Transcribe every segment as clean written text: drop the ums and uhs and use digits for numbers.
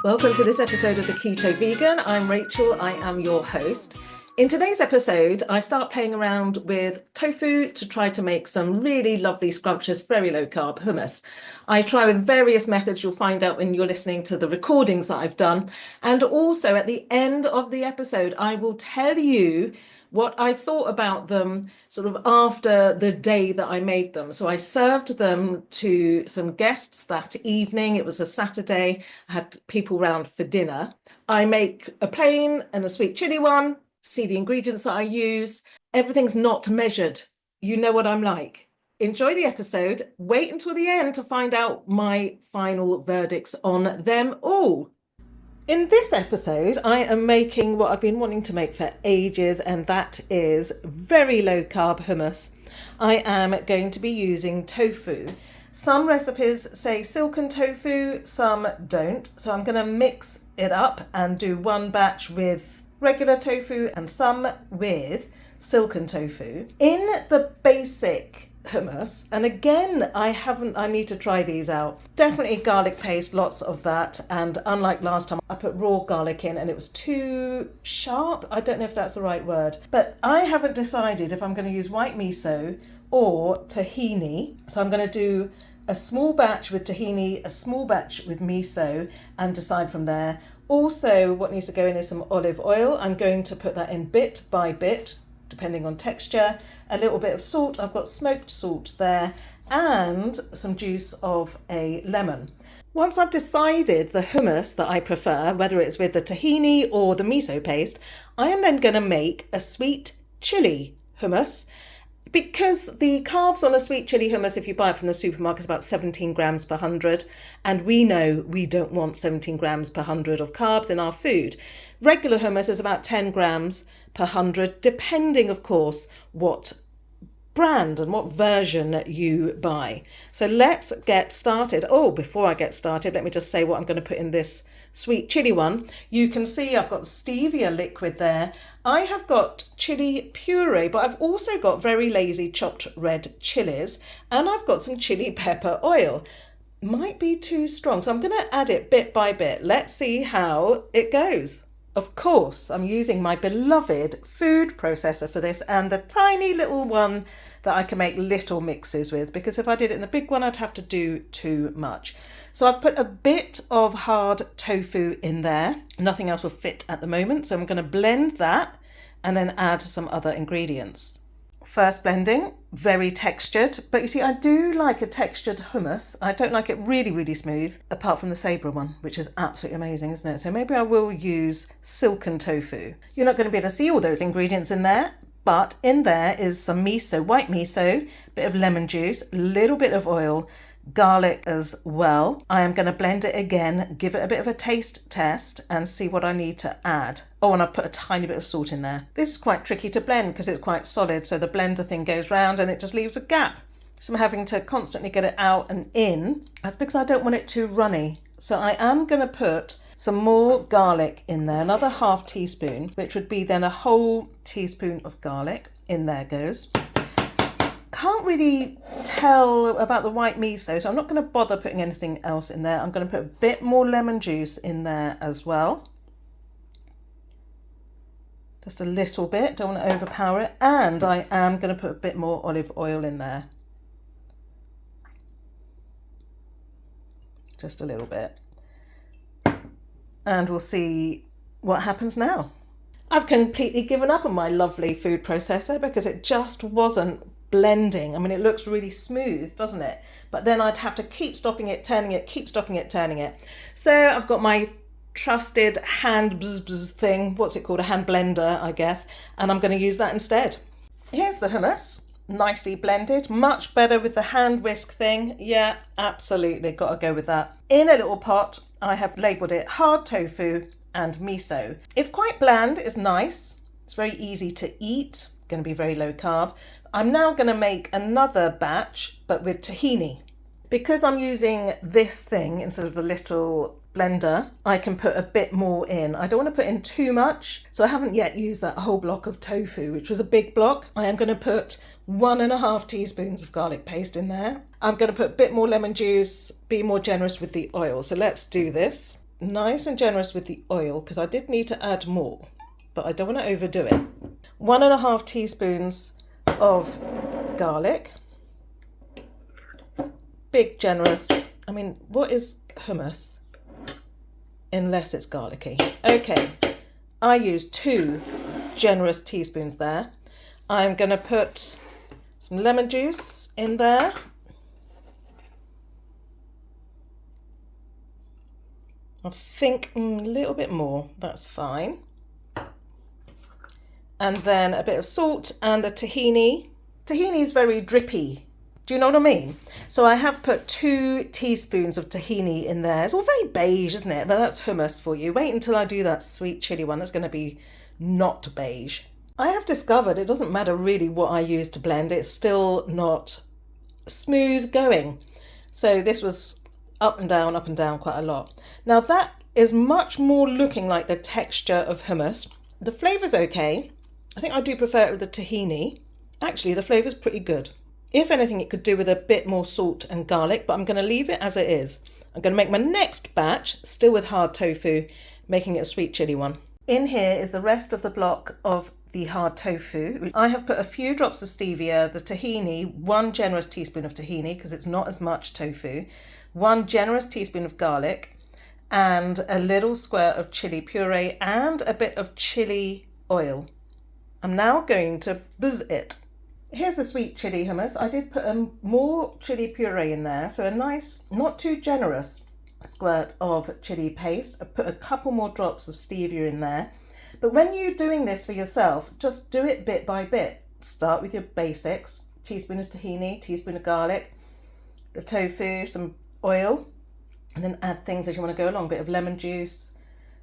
Welcome to this episode of The Keto Vegan. I'm Rachel, I am your host. In today's episode, I start playing around with tofu to try to make some really lovely, scrumptious, very low carb hummus. I try with various methods you'll find out when you're listening to the recordings that I've done. And also at the end of the episode, I will tell you what I thought about them sort of after the day that I made them. So I served them to some guests that evening. It was a Saturday. I had people round for dinner. I make a plain and a sweet chili one, see the ingredients that I use. Everything's not measured. You know what I'm like. Enjoy the episode. Wait until the end to find out my final verdicts on them all. In this episode, I am making what I've been wanting to make for ages, and that is very low carb hummus. I am going to be using tofu. Some recipes say silken tofu, some don't. So I'm going to mix it up and do one batch with regular tofu and some with silken tofu. In the basic hummus, and again I need to try these out. Definitely garlic paste, lots of that, and unlike last time I put raw garlic in and it was too sharp. I don't know if that's the right word, but I haven't decided if I'm going to use white miso or tahini. So I'm going to do a small batch with tahini, a small batch with miso, and decide from there. Also, what needs to go in is some olive oil. I'm going to put that in bit by bit depending on texture. A little bit of salt, I've got smoked salt there, and some juice of a lemon. Once I've decided the hummus that I prefer, whether it's with the tahini or the miso paste, I am then going to make a sweet chili hummus, because the carbs on a sweet chili hummus, if you buy it from the supermarket, is about 17 grams per 100. And we know we don't want 17 grams per 100 of carbs in our food. Regular hummus is about 10 grams per 100, depending, of course, what brand and what version you buy. So let's get started. Oh, before I get started, let me just say what I'm going to put in this sweet chili one. You can see I've got stevia liquid there. I have got chili puree, but I've also got very lazy chopped red chilies, and I've got some chili pepper oil. Might be too strong, so I'm going to add it bit by bit. Let's see how it goes. Of course, I'm using my beloved food processor for this, and the tiny little one that I can make little mixes with, because if I did it in the big one, I'd have to do too much. So I've put a bit of hard tofu in there. Nothing else will fit at the moment. So I'm going to blend that and then add some other ingredients. First blending, very textured. But you see, I do like a textured hummus. I don't like it really, really smooth, apart from the Sabra one, which is absolutely amazing, isn't it? So maybe I will use silken tofu. You're not going to be able to see all those ingredients in there, but in there is some miso, white miso, bit of lemon juice, a little bit of oil, garlic as well. I am going to blend it again, give it a bit of a taste test and see what I need to add. Oh, and I put a tiny bit of salt in there. This is quite tricky to blend because it's quite solid, so the blender thing goes round and it just leaves a gap. So I'm having to constantly get it out and in. That's because I don't want it too runny. So I am going to put some more garlic in there, another half teaspoon, which would be then a whole teaspoon of garlic. In there goes. Can't really tell about the white miso, so I'm not going to bother putting anything else in there. I'm going to put a bit more lemon juice in there as well. Just a little bit, don't want to overpower it. And I am going to put a bit more olive oil in there. Just a little bit. And we'll see what happens now. I've completely given up on my lovely food processor because it just wasn't blending. I mean, it looks really smooth, doesn't it? But then I'd have to keep stopping it, turning it, keep stopping it, turning it. So I've got my trusted hand thing. What's it called? A hand blender, I guess. And I'm going to use that instead. Here's the hummus. Nicely blended, much better with the hand whisk thing. Yeah, absolutely, got to go with that. In a little pot, I have labelled it hard tofu and miso. It's quite bland, it's nice, it's very easy to eat, going to be very low carb. I'm now going to make another batch, but with tahini. Because I'm using this thing instead of the little blender, I can put a bit more in. I don't want to put in too much, so I haven't yet used that whole block of tofu, which was a big block. I am going to put 1.5 teaspoons of garlic paste in there. I'm going to put a bit more lemon juice, be more generous with the oil. So let's do this. nice and generous with the oil because I did need to add more, but I don't want to overdo it. 1.5 teaspoons of garlic. Big, generous. I mean, what is hummus unless it's garlicky? Okay, I used 2 generous teaspoons there. I'm going to put some lemon juice in there. I think a little bit more, that's fine. And then a bit of salt and the tahini. Tahini is very drippy. Do you know what I mean? So I have put 2 teaspoons of tahini in there. It's all very beige, isn't it? But that's hummus for you. Wait until I do that sweet chili one. That's going to be not beige. I have discovered it doesn't matter really what I use to blend. It's still not smooth going. So this was up and down quite a lot. Now that is much more looking like the texture of hummus. The flavour's okay. I think I do prefer it with the tahini. Actually, the flavour's pretty good. If anything, it could do with a bit more salt and garlic, but I'm going to leave it as it is. I'm going to make my next batch, still with hard tofu, making it a sweet chili one. In here is the rest of the block of the hard tofu. I have put a few drops of stevia, the tahini, 1 generous teaspoon of tahini, because it's not as much tofu, 1 generous teaspoon of garlic, and a little square of chili puree and a bit of chili oil. I'm now going to buzz it. Here's the sweet chili hummus. I did put more chili puree in there, so a nice, not too generous squirt of chili paste. I put a couple more drops of stevia in there. But when you're doing this for yourself, just do it bit by bit. Start with your basics, teaspoon of tahini, teaspoon of garlic, the tofu, some oil, and then add things as you want to go along. A bit of lemon juice,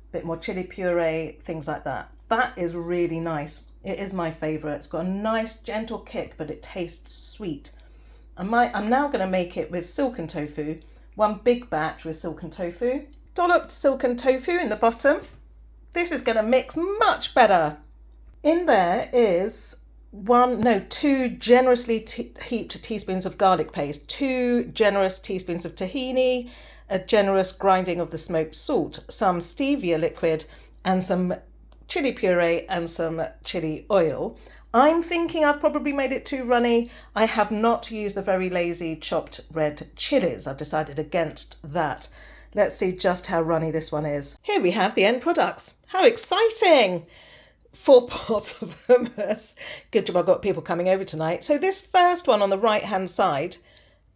a bit more chili puree, things like that. That is really nice. It is my favourite. It's got a nice gentle kick, but it tastes sweet. I'm now going to make it with silken tofu. 1 big batch with silken tofu. Dolloped silken tofu in the bottom. This is going to mix much better. In there is 2 generously heaped teaspoons of garlic paste, 2 generous teaspoons of tahini, a generous grinding of the smoked salt, some stevia liquid, and some chili puree and some chili oil. I'm thinking I've probably made it too runny. I have not used the very lazy chopped red chilies. I've decided against that. Let's see just how runny this one is. Here we have the end products. How exciting! 4 pots of hummus. Good job I've got people coming over tonight. So this first one on the right hand side,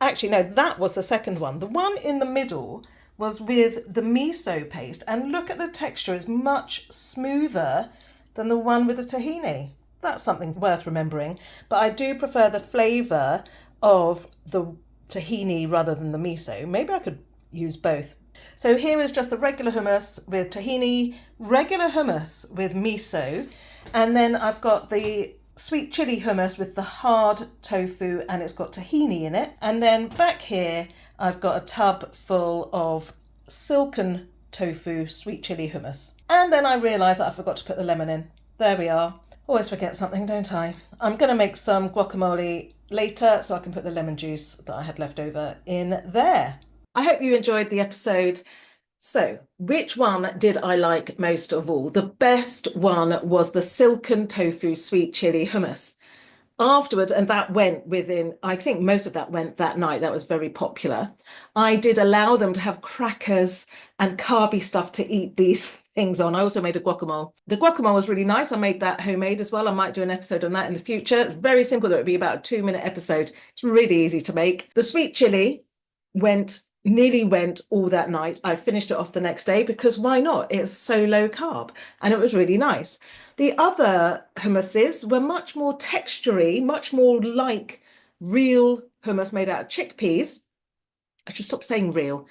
actually no, that was the second one. The one in the middle was with the miso paste, and look at the texture, it's much smoother than the one with the tahini. That's something worth remembering, but I do prefer the flavour of the tahini rather than the miso. Maybe I could use both. So here is just the regular hummus with tahini, regular hummus with miso, and then I've got the sweet chili hummus with the hard tofu and it's got tahini in it. And then back here, I've got a tub full of silken tofu sweet chili hummus. And then I realised that I forgot to put the lemon in. There we are. Always forget something, don't I? I'm going to make some guacamole later so I can put the lemon juice that I had left over in there. I hope you enjoyed the episode. So, which one did I like most of all? The best one was the silken tofu sweet chili hummus. Afterwards, and that went within, I think most of that went that night. That was very popular. I did allow them to have crackers and carby stuff to eat these things on. I also made a guacamole. The guacamole was really nice. I made that homemade as well. I might do an episode on that in the future. It's very simple, though. It would be about a 2-minute episode. It's really easy to make. The sweet chili nearly went all that night. I finished it off the next day because why not? It's so low carb and it was really nice. The other hummuses were much more textury, much more like real hummus made out of chickpeas. I should stop saying real.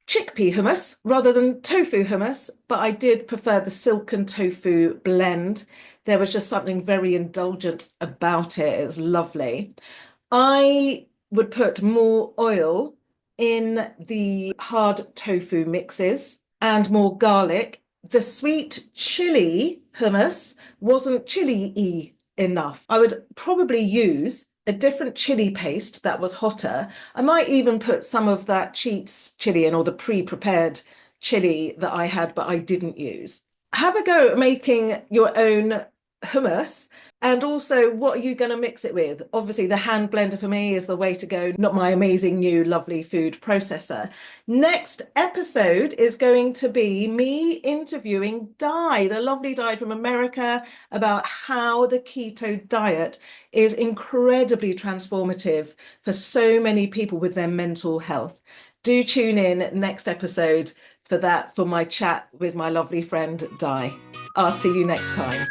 Chickpea hummus rather than tofu hummus, but I did prefer the silken tofu blend. There was just something very indulgent about it. It was lovely. I would put more oil in the hard tofu mixes and more garlic. The sweet chili hummus wasn't chili-y enough. I would probably use a different chili paste that was hotter. I might even put some of that Cheats chili in, or the pre-prepared chili that I had, but I didn't use. Have a go at making your own hummus. And also, what are you going to mix it with? Obviously, the hand blender for me is the way to go, not my amazing new lovely food processor. Next episode is going to be me interviewing Di, the lovely Di from America, about how the keto diet is incredibly transformative for so many people with their mental health. Do tune in next episode for that, for my chat with my lovely friend Di. I'll see you next time.